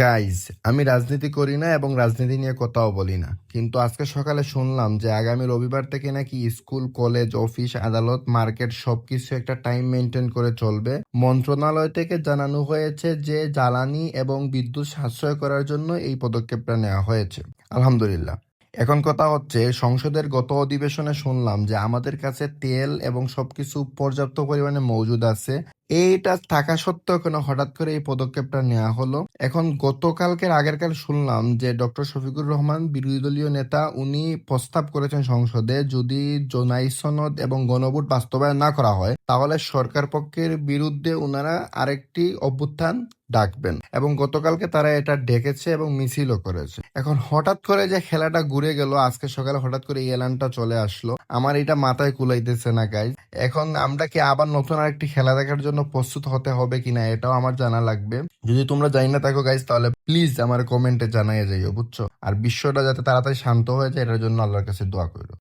Guys, আমি রাজনীতি করি না এবং রাজনীতি নিয়ে কথাও বলি না, কিন্তু আজকে সকালে শুনলাম যে আগামী রবিবার থেকে নাকি স্কুল, কলেজ, অফিস, আদালত, মার্কেট সবকিছু একটা টাইম মেনটেন করে চলবে। মন্ত্রণালয় থেকে জানানো হয়েছে যে জ্বালানি এবং বিদ্যুৎ সাশ্রয় করার জন্য এই পদক্ষেপটা নেওয়া হয়েছে। আলহামদুলিল্লাহ। এখন কথা হচ্ছে, সংসদের গত অধিবেশনে শুনলাম যে আমাদের কাছে তেল এবং সবকিছু পর্যাপ্ত পরিমাণে মজুদ আছে। এইটা থাকা সত্ত্বেও কেন হঠাৎ করে এই পদক্ষেপটা নেওয়া হলো? এখন গতকালকের আগেরকাল শুনলাম যে ডক্টর শফিকুর রহমান, বিরোধী দলীয় নেতা, উনি প্রস্তাব করেছেন সংসদে, যদি জোনাই সনদ এবং গণভোট বাস্তবায়ন না করা হয় তাহলে সরকার পক্ষের বিরুদ্ধে উনারা আরেকটি অভ্যুত্থান ডাকবেন, এবং গতকালকে তারা এটা ডেকেছে এবং মিছিলও করেছে। এখন হঠাৎ করে যে খেলাটা ঘুরে গেল, আজকে সকালে হঠাৎ করে এই এলানটা চলে আসলো, আমার এটা মাথায় কুলাইতেছে না গাইজ। এখন আমরা কি আবার নতুন আরেকটি খেলা দেখার জন্য প্রস্তুত হতে হবে কিনা এটাও আমার জানা লাগবে। যদি তোমরা জানি না থাকো গাইজ, তাহলে প্লিজ আমার কমেন্টে জানাই যাইও, বুঝছো? আর বিশ্বটা যাতে তাড়াতাড়ি শান্ত হয়ে যায় এটার জন্য আল্লাহর কাছে দোয়া করো।